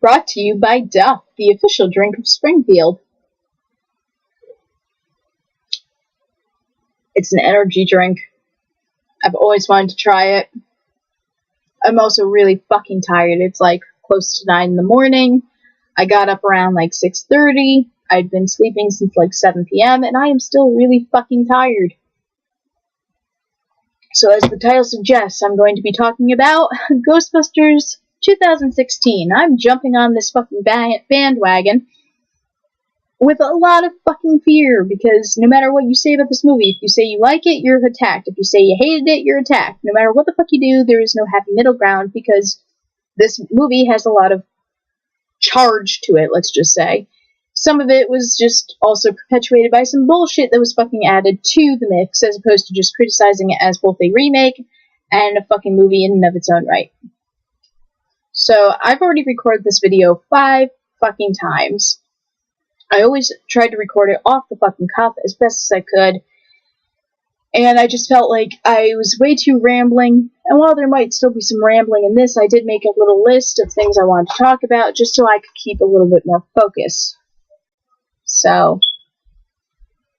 Brought to you by Duff, the official drink of Springfield. It's an energy drink. I've always wanted to try it. I'm also really fucking tired. It's like close to 9 in the morning. I got up around like 6:30. I'd been sleeping since like 7 p.m. and I am still really fucking tired. So as the title suggests, I'm going to be talking about Ghostbusters 2016. I'm jumping on this fucking bandwagon with a lot of fucking fear, because no matter what you say about this movie, if you say you like it, you're attacked. If you say you hated it, you're attacked. No matter what the fuck you do, there is no happy middle ground, because this movie has a lot of charge to it, let's just say. Some of it was just also perpetuated by some bullshit that was fucking added to the mix, as opposed to just criticizing it as both a remake and a fucking movie in and of its own right. So, I've already recorded this video 5 fucking times. I always tried to record it off the fucking cuff as best as I could, and I just felt like I was way too rambling, and while there might still be some rambling in this, I did make a little list of things I wanted to talk about, just so I could keep a little bit more focus. So,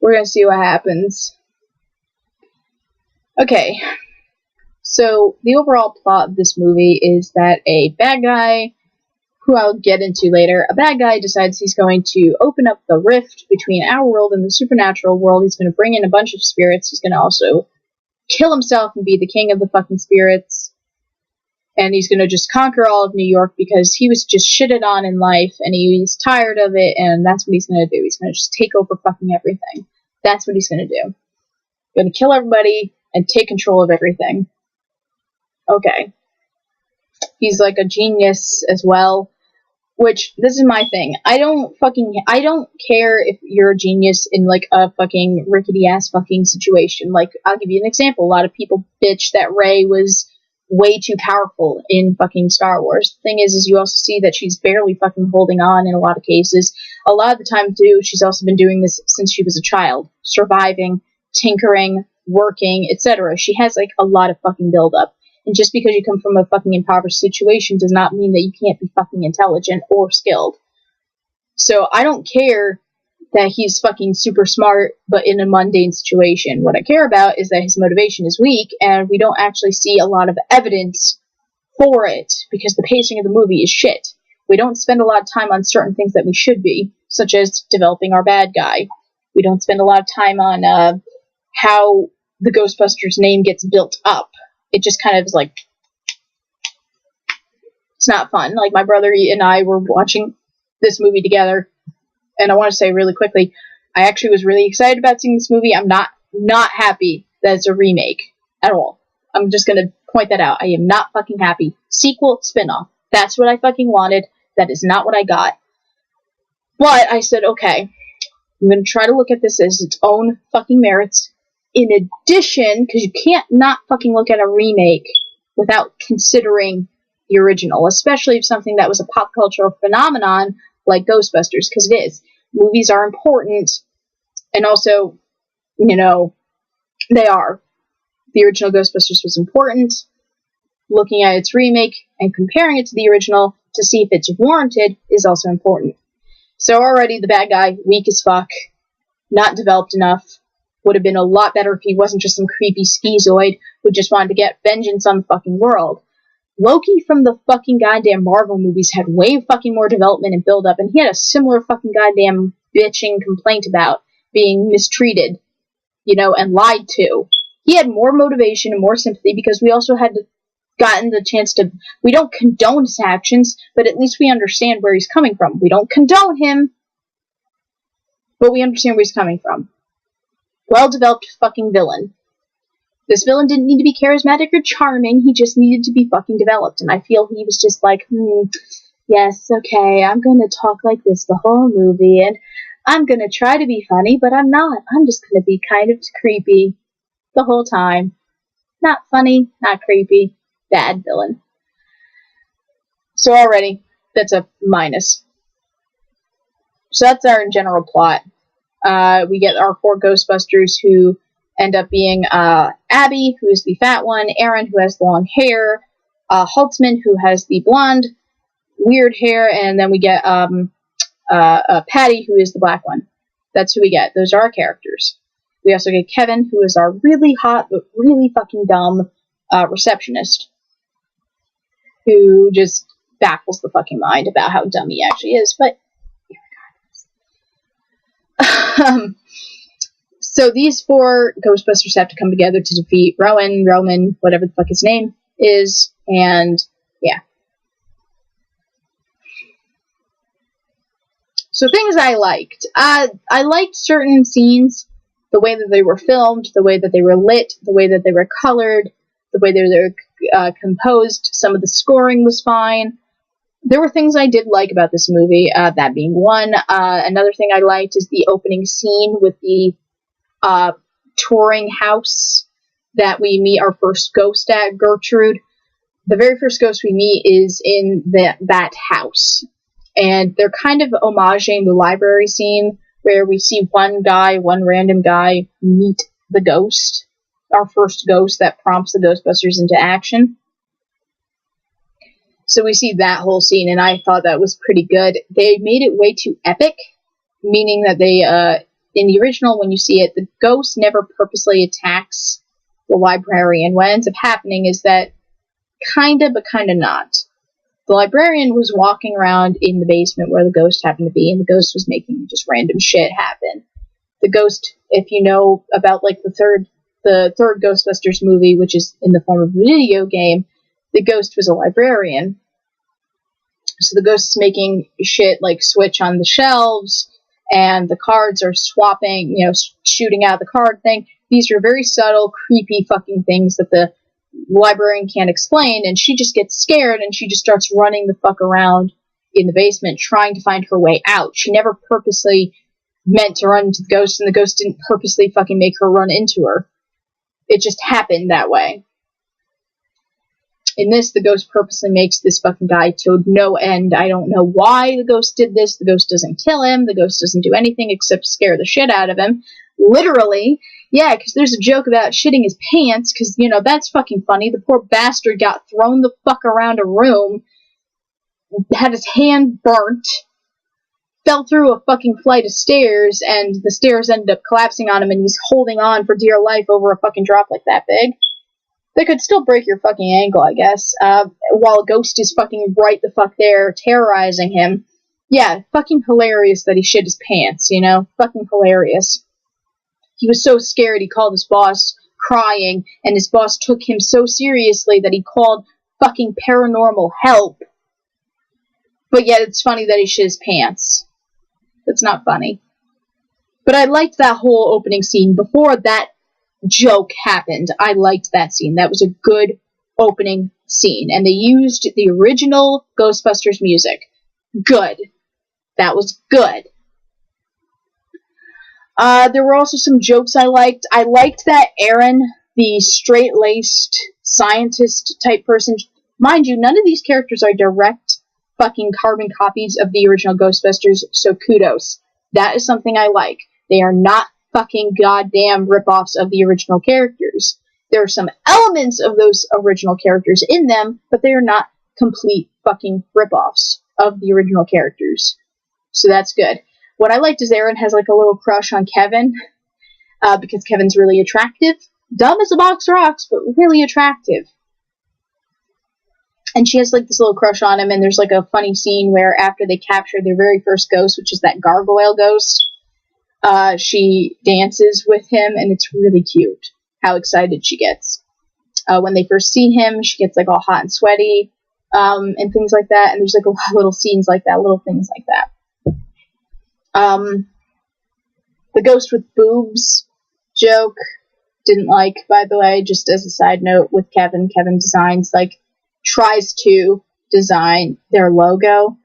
we're gonna see what happens. Okay, so the overall plot of this movie is that a bad guy, who I'll get into later, a bad guy decides he's going to open up the rift between our world and the supernatural world. He's going to bring in a bunch of spirits. He's going to also kill himself and be the king of the fucking spirits. And he's going to just conquer all of New York because he was just shitted on in life and he's tired of it, and that's what he's going to do. He's going to just take over fucking everything. That's what he's going to do. Going to kill everybody and take control of everything. Okay. He's like a genius as well. Which, this is my thing. I don't care if you're a genius in, like, a fucking rickety-ass fucking situation. Like, I'll give you an example. A lot of people bitch that Rey was way too powerful in fucking Star Wars. The thing is you also see that she's barely fucking holding on in a lot of cases. A lot of the time, too, she's also been doing this since she was a child. Surviving, tinkering, working, etc. She has, like, a lot of fucking build-up. And just because you come from a fucking impoverished situation does not mean that you can't be fucking intelligent or skilled. So I don't care that he's fucking super smart, but in a mundane situation. What I care about is that his motivation is weak, and we don't actually see a lot of evidence for it, because the pacing of the movie is shit. We don't spend a lot of time on certain things that we should be, such as developing our bad guy. We don't spend a lot of time on how the Ghostbusters name gets built up. It just kind of is like, it's not fun. Like, my brother and I were watching this movie together, and I want to say really quickly, I actually was really excited about seeing this movie. I'm not happy that it's a remake at all. I'm just going to point that out. I am not fucking happy. Sequel, spin-off. That's what I fucking wanted. That is not what I got. But I said, okay, I'm going to try to look at this as its own fucking merits. In addition, because you can't not fucking look at a remake without considering the original, especially if something that was a pop cultural phenomenon like Ghostbusters, because it is. Movies are important, and also, you know, they are. The original Ghostbusters was important. Looking at its remake and comparing it to the original to see if it's warranted is also important. So already the bad guy, weak as fuck, not developed enough. Would have been a lot better if he wasn't just some creepy schizoid who just wanted to get vengeance on the fucking world. Loki from the fucking goddamn Marvel movies had way fucking more development and build-up, and he had a similar fucking goddamn bitching complaint about being mistreated, you know, and lied to. He had more motivation and more sympathy because we also had gotten the chance to... We don't condone his actions, but at least we understand where he's coming from. We don't condone him, but we understand where he's coming from. Well-developed fucking villain. This villain didn't need to be charismatic or charming, he just needed to be fucking developed, and I feel he was just like, yes, okay, I'm gonna talk like this the whole movie, and I'm gonna try to be funny, but I'm not. I'm just gonna be kind of creepy the whole time. Not funny, not creepy, bad villain. So already, that's a minus. So that's our general plot. We get our 4 Ghostbusters who end up being Abby, who is the fat one, Aaron, who has the long hair, Holtzman, who has the blonde, weird hair, and then we get Patty, who is the black one. That's who we get. Those are our characters. We also get Kevin, who is our really hot but really fucking dumb receptionist, who just baffles the fucking mind about how dumb he actually is. But so these 4 Ghostbusters have to come together to defeat Roman, whatever the fuck his name is, and yeah. So things I liked. I liked certain scenes, the way that they were filmed, the way that they were lit, the way that they were colored, the way that they were composed. Some of the scoring was fine. There were things I did like about this movie, that being one. Another thing I liked is the opening scene with the touring house that we meet our first ghost at, Gertrude. The very first ghost we meet is in that house. And they're kind of homaging the library scene where we see one random guy, meet the ghost, our first ghost that prompts the Ghostbusters into action. So we see that whole scene, and I thought that was pretty good. They made it way too epic, meaning that they, in the original, when you see it, the ghost never purposely attacks the librarian. What ends up happening is that kinda, but kinda not. The librarian was walking around in the basement where the ghost happened to be, and the ghost was making just random shit happen. The ghost, if you know about like the third Ghostbusters movie, which is in the form of a video game, the ghost was a librarian. So the ghost is making shit like switch on the shelves, and the cards are swapping, shooting out the card thing. These are very subtle, creepy fucking things that the librarian can't explain, and she just gets scared, and she just starts running the fuck around in the basement trying to find her way out. She never purposely meant to run into the ghost, and the ghost didn't purposely fucking make her run into her. It just happened that way. In this, the ghost purposely makes this fucking guy to no end. I don't know why the ghost did this. The ghost doesn't kill him. The ghost doesn't do anything except scare the shit out of him. Literally. Yeah, because there's a joke about shitting his pants, because, that's fucking funny. The poor bastard got thrown the fuck around a room, had his hand burnt, fell through a fucking flight of stairs, and the stairs ended up collapsing on him, and he's holding on for dear life over a fucking drop like that big. They could still break your fucking ankle, I guess, while a ghost is fucking right the fuck there, terrorizing him. Yeah, fucking hilarious that he shit his pants, Fucking hilarious. He was so scared he called his boss crying, and his boss took him so seriously that he called fucking paranormal help. But yet it's funny that he shit his pants. That's not funny. But I liked that whole opening scene. Before that joke happened, I liked that scene. That was a good opening scene. And they used the original Ghostbusters music. Good. That was good. There were also some jokes I liked. I liked that Aaron, the straight-laced scientist-type person, mind you, none of these characters are direct fucking carbon copies of the original Ghostbusters, so kudos. That is something I like. They are not fucking goddamn ripoffs of the original characters. There are some elements of those original characters in them, but they are not complete fucking ripoffs of the original characters. So that's good. What I liked is Aaron has like a little crush on Kevin, because Kevin's really attractive. Dumb as a box of rocks, but really attractive. And she has like this little crush on him, and there's like a funny scene where after they capture their very first ghost, which is that gargoyle ghost, she dances with him, and it's really cute how excited she gets. When they first see him, she gets like all hot and sweaty, and things like that, and there's like a lot of little scenes like that, little things like that. The ghost with boobs joke, didn't like, by the way, just as a side note with Kevin. Kevin tries to design their logo,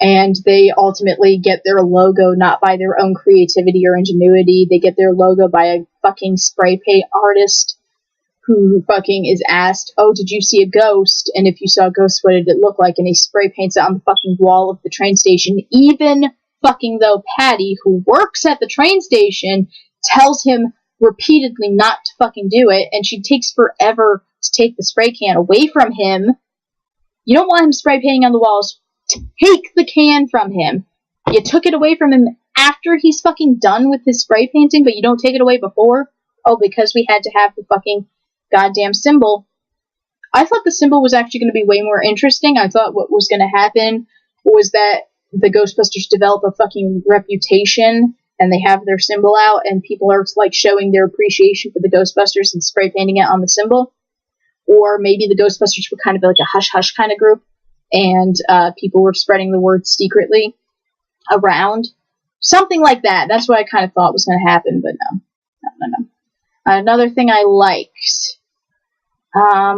and they ultimately get their logo not by their own creativity or ingenuity. They get their logo by a fucking spray paint artist who fucking is asked, oh, did you see a ghost? And if you saw a ghost, what did it look like? And he spray paints it on the fucking wall of the train station, even fucking though Patty, who works at the train station, tells him repeatedly not to fucking do it, and she takes forever to take the spray can away from him. You don't want him spray painting on the walls. Take the can from him. You took it away from him after he's fucking done with his spray painting, but you don't take it away before? Oh, because we had to have the fucking goddamn symbol. I thought the symbol was actually going to be way more interesting. I thought what was going to happen was that the Ghostbusters develop a fucking reputation, and they have their symbol out, and people are, like, showing their appreciation for the Ghostbusters and spray painting it on the symbol. Or maybe the Ghostbusters were kind of like a hush-hush kind of group, and people were spreading the word secretly around. Something like that. That's what I kind of thought was going to happen, but no. Another thing I liked. I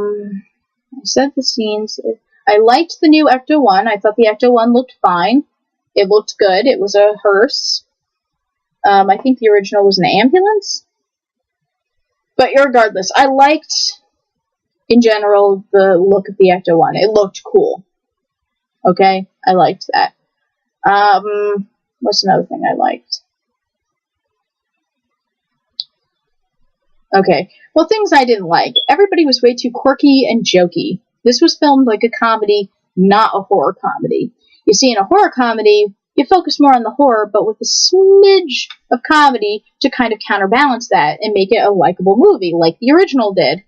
said the scenes. I liked the new Ecto-1. I thought the Ecto-1 looked fine. It looked good. It was a hearse. I think the original was an ambulance. But regardless, I liked, in general, the look of the Ecto-1. It looked cool. Okay? I liked that. What's another thing I liked? Okay. Well, things I didn't like. Everybody was way too quirky and jokey. This was filmed like a comedy, not a horror comedy. You see, in a horror comedy, you focus more on the horror, but with a smidge of comedy to kind of counterbalance that and make it a likable movie, like the original did.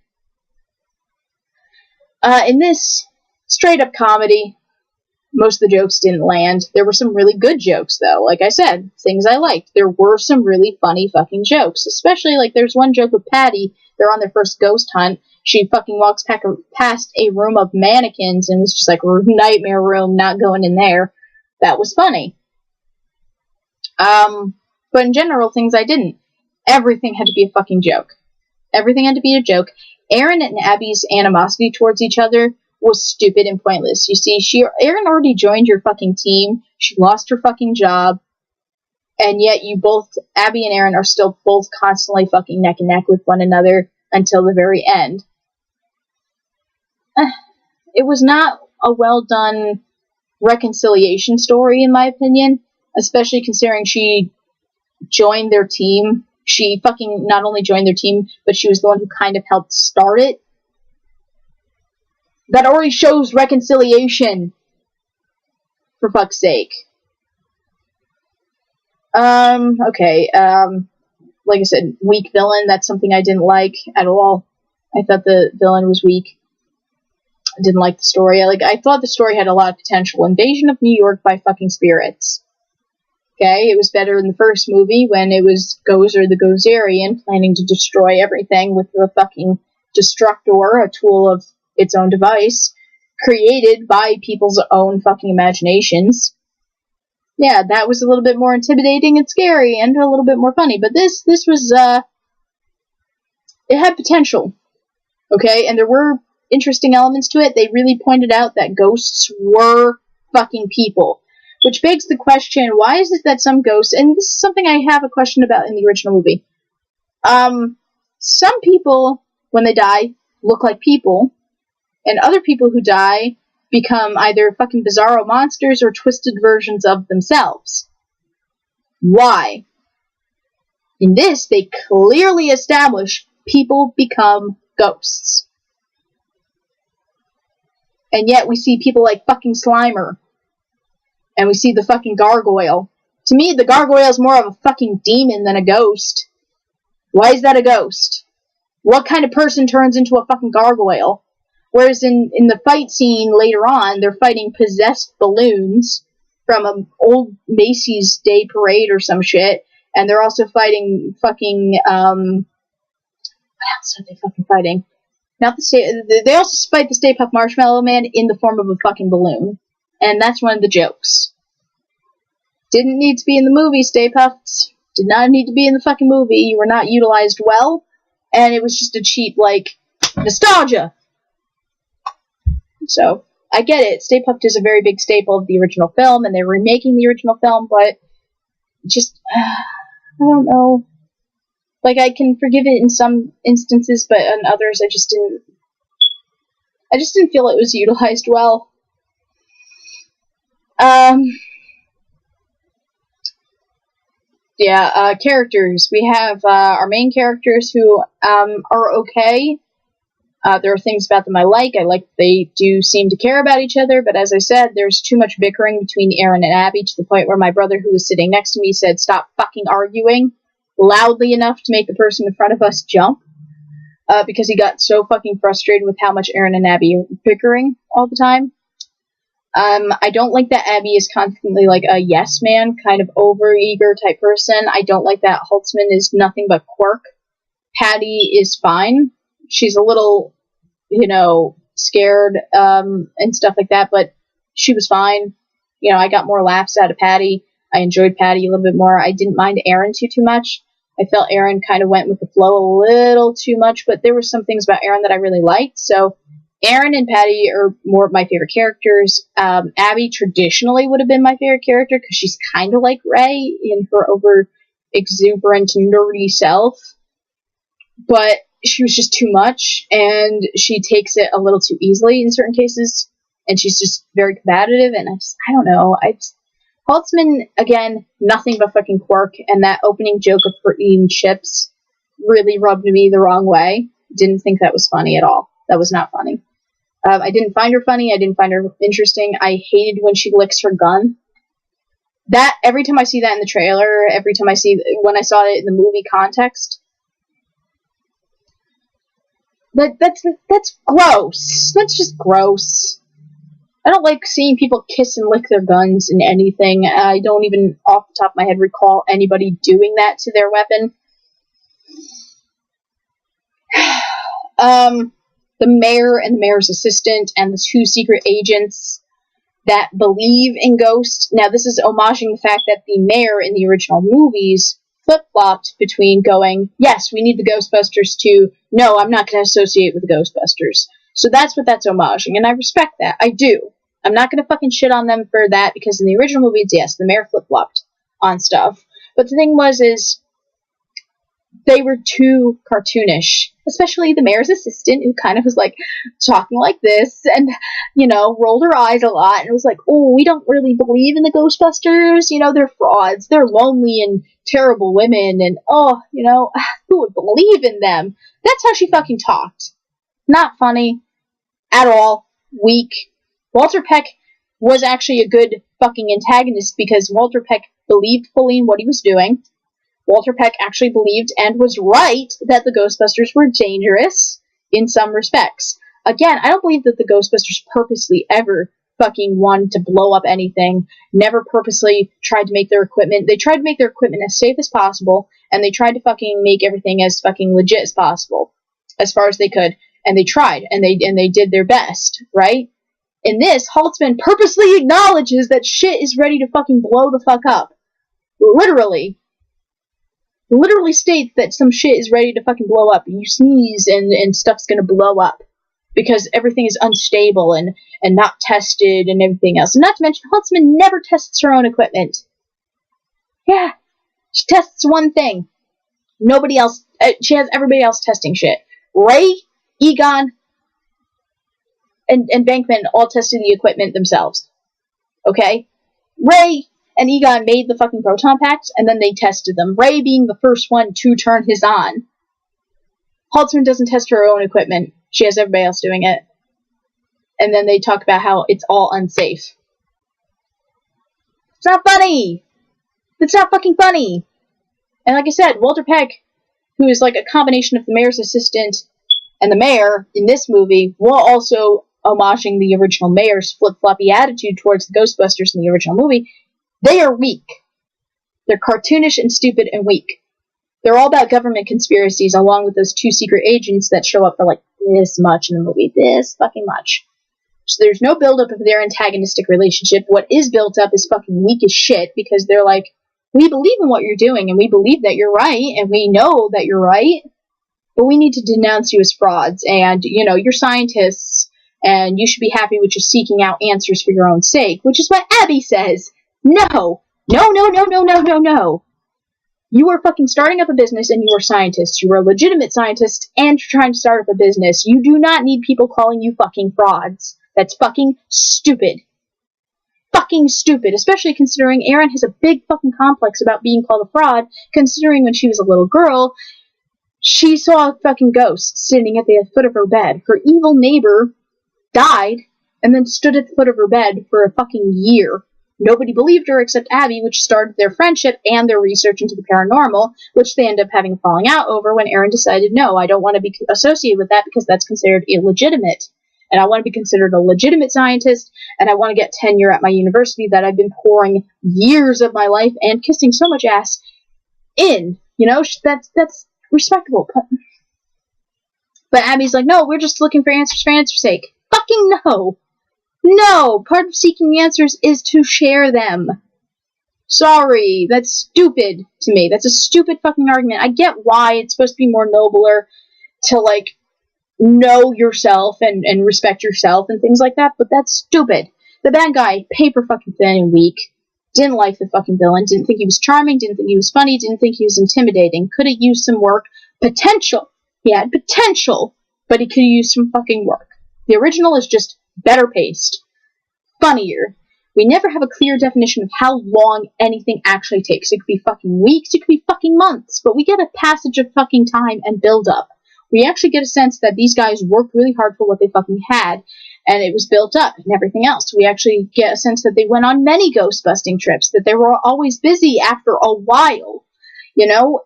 In this straight-up comedy, most of the jokes didn't land. There were some really good jokes, though. Like I said, things I liked. There were some really funny fucking jokes. Especially, like, there's one joke with Patty. They're on their first ghost hunt. She fucking walks past a room of mannequins and was just like, nightmare room, not going in there. That was funny. But in general, things I didn't. Everything had to be a fucking joke. Everything had to be a joke. Aaron and Abby's animosity towards each other was stupid and pointless. You see, Aaron already joined your fucking team. She lost her fucking job. And yet you both, Abby and Aaron, are still both constantly fucking neck and neck with one another until the very end. It was not a well done reconciliation story, in my opinion. Especially considering she joined their team. She fucking not only joined their team, but she was the one who kind of helped start it. That already shows reconciliation. For fuck's sake. Okay, like I said, weak villain, that's something I didn't like at all. I thought the villain was weak. I didn't like the story. I thought the story had a lot of potential. Invasion of New York by fucking spirits. Okay, it was better in the first movie when it was Gozer the Gozerian planning to destroy everything with the fucking Destructor, a tool of its own device, created by people's own fucking imaginations. Yeah, that was a little bit more intimidating and scary and a little bit more funny, but this was, it had potential. Okay, and there were interesting elements to it. They really pointed out that ghosts were fucking people. Which begs the question, why is it that some ghosts, and this is something I have a question about in the original movie, some people, when they die, look like people, and other people who die become either fucking bizarro monsters or twisted versions of themselves. Why? In this, they clearly establish people become ghosts. And yet we see people like fucking Slimer. And we see the fucking gargoyle. To me, the gargoyle is more of a fucking demon than a ghost. Why is that a ghost? What kind of person turns into a fucking gargoyle? Whereas in the fight scene later on, they're fighting possessed balloons from an old Macy's Day Parade or some shit. And they're also fighting fucking, what else are they fucking fighting? They also fight the Stay Puft Marshmallow Man in the form of a fucking balloon. And that's one of the jokes. Didn't need to be in the movie, Stay Puffs. Did not need to be in the fucking movie. You were not utilized well. And it was just a cheap, nostalgia. So, I get it. Stay Puft is a very big staple of the original film, and they're remaking the original film, but just, I don't know. I can forgive it in some instances, but in others, I just didn't feel it was utilized well. Characters. We have our main characters who are okay. There are things about them I like. They do seem to care about each other, but as I said, there's too much bickering between Aaron and Abby to the point where my brother, who was sitting next to me, said, "Stop fucking arguing," loudly enough to make the person in front of us jump, because he got so fucking frustrated with how much Aaron and Abby are bickering all the time. I don't like that Abby is constantly like a yes man, kind of overeager type person. I don't like that Holtzman is nothing but quirk. Patty is fine. She's a little, scared, and stuff like that, but she was fine. I got more laughs out of Patty. I enjoyed Patty a little bit more. I didn't mind Aaron too much. I felt Aaron kind of went with the flow a little too much, but there were some things about Aaron that I really liked. So Aaron and Patty are more of my favorite characters. Abby traditionally would have been my favorite character because she's kind of like Ray in her over exuberant, nerdy self. But she was just too much, and she takes it a little too easily in certain cases, and she's just very combative, and I don't know. Holtzman, again, nothing but fucking quirk, and that opening joke of her eating chips really rubbed me the wrong way. Didn't think that was funny at all. That was not funny. I didn't find her funny. I didn't find her interesting. I hated when she licks her gun. That, every time I see that in the trailer, when I saw it in the movie context, that's gross. That's just gross. I don't like seeing people kiss and lick their guns in anything. I don't even, off the top of my head, recall anybody doing that to their weapon. The mayor and the mayor's assistant and the two secret agents that believe in ghosts. Now, this is homaging the fact that the mayor in the original movies flip-flopped between going, yes, we need the Ghostbusters, to, no, I'm not going to associate with the Ghostbusters. So that's what that's homaging, and I respect that. I do. I'm not going to fucking shit on them for that, because in the original movies, yes, the mayor flip-flopped on stuff. But the thing is they were too cartoonish. Especially the mayor's assistant, who kind of was like talking like this and, rolled her eyes a lot and was like, oh, we don't really believe in the Ghostbusters. They're frauds. They're lonely and terrible women. And, who would believe in them? That's how she fucking talked. Not funny at all. Weak. Walter Peck was actually a good fucking antagonist because Walter Peck believed fully in what he was doing. Walter Peck actually believed and was right that the Ghostbusters were dangerous in some respects. Again, I don't believe that the Ghostbusters purposely ever fucking wanted to blow up anything, never purposely tried to make their equipment. They tried to make their equipment as safe as possible, and they tried to fucking make everything as fucking legit as possible, as far as they could. And they tried, and they did their best, right? In this, Holtzman purposely acknowledges that shit is ready to fucking blow the fuck up. Literally states that some shit is ready to fucking blow up. You sneeze and stuff's gonna blow up. Because everything is unstable and not tested and everything else. And not to mention, Holtzman never tests her own equipment. Yeah. She tests one thing. Nobody else, she has everybody else testing shit. Ray, Egon, and Bankman all tested the equipment themselves. Okay? Ray and Egon made the fucking proton packs, and then they tested them. Ray being the first one to turn his on. Holtzman doesn't test her own equipment. She has everybody else doing it. And then they talk about how it's all unsafe. It's not funny! It's not fucking funny! And like I said, Walter Peck, who is like a combination of the mayor's assistant and the mayor in this movie, while also homaging the original mayor's flip-floppy attitude towards the Ghostbusters in the original movie, they are weak. They're cartoonish and stupid and weak. They're all about government conspiracies, along with those two secret agents that show up for like this much in the movie. This fucking much. So there's no build-up of their antagonistic relationship. What is built up is fucking weak as shit, because they're like, we believe in what you're doing, and we believe that you're right, and we know that you're right, but we need to denounce you as frauds, and, you're scientists, and you should be happy with just seeking out answers for your own sake, which is what Abby says. No. No. You are fucking starting up a business, and you are scientists. You are a legitimate scientist, and you're trying to start up a business. You do not need people calling you fucking frauds. That's fucking stupid. Fucking stupid, especially considering Erin has a big fucking complex about being called a fraud, considering when she was a little girl, She saw a fucking ghost sitting at the foot of her bed. Her evil neighbor died and then stood at the foot of her bed for a fucking year. Nobody believed her except Abby, which started their friendship and their research into the paranormal, which they ended up having a falling out over when Aaron decided, no, I don't want to be associated with that because that's considered illegitimate. And I want to be considered a legitimate scientist, and I want to get tenure at my university that I've been pouring years of my life and kissing so much ass in. You know, that's respectable. But Abby's like, no, we're just looking for answers' sake. Fucking no! No! Part of seeking answers is to share them. Sorry, that's stupid to me. That's a stupid fucking argument. I get why it's supposed to be more nobler to, like, know yourself and respect yourself and things like that, but that's stupid. The bad guy, paper fucking thin and weak, didn't like the fucking villain, didn't think he was charming, didn't think he was funny, didn't think he was intimidating, could have used some work. Potential. He had potential, but he could have used some fucking work. The original is just better paced. Funnier. We never have a clear definition of how long anything actually takes. It could be fucking weeks, it could be fucking months, but we get a passage of fucking time and build up. We actually get a sense that these guys worked really hard for what they fucking had, and it was built up and everything else. We actually get a sense that they went on many ghost-busting trips, that they were always busy after a while. You know?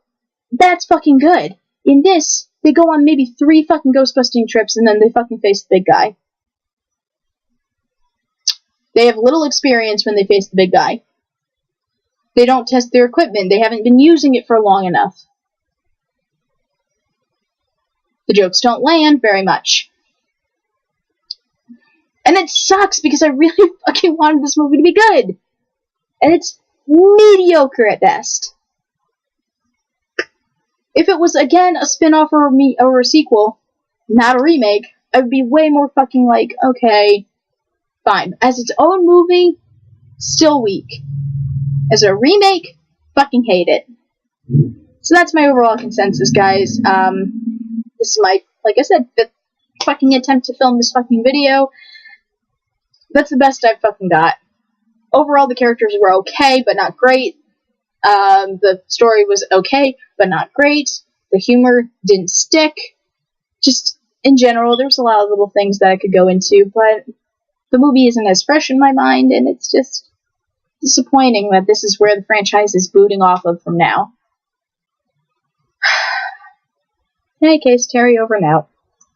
That's fucking good. In this, they go on maybe 3 fucking ghost-busting trips, and then they fucking face the big guy. They have little experience when they face the big guy. They don't test their equipment. They haven't been using it for long enough. The jokes don't land very much. And it sucks because I really fucking wanted this movie to be good. And it's mediocre at best. If it was, again, a spin-off or a sequel, not a remake, I would be way more fucking like, okay, fine. As its own movie, still weak. As a remake, fucking hate it. So that's my overall consensus, guys. This is my, like I said, 5th fucking attempt to film this fucking video. That's the best I've fucking got. Overall, the characters were okay, but not great. The story was okay, but not great. The humor didn't stick. Just, in general, there's a lot of little things that I could go into, but the movie isn't as fresh in my mind, and it's just disappointing that this is where the franchise is booting off of from now. In any case, Terry over and out.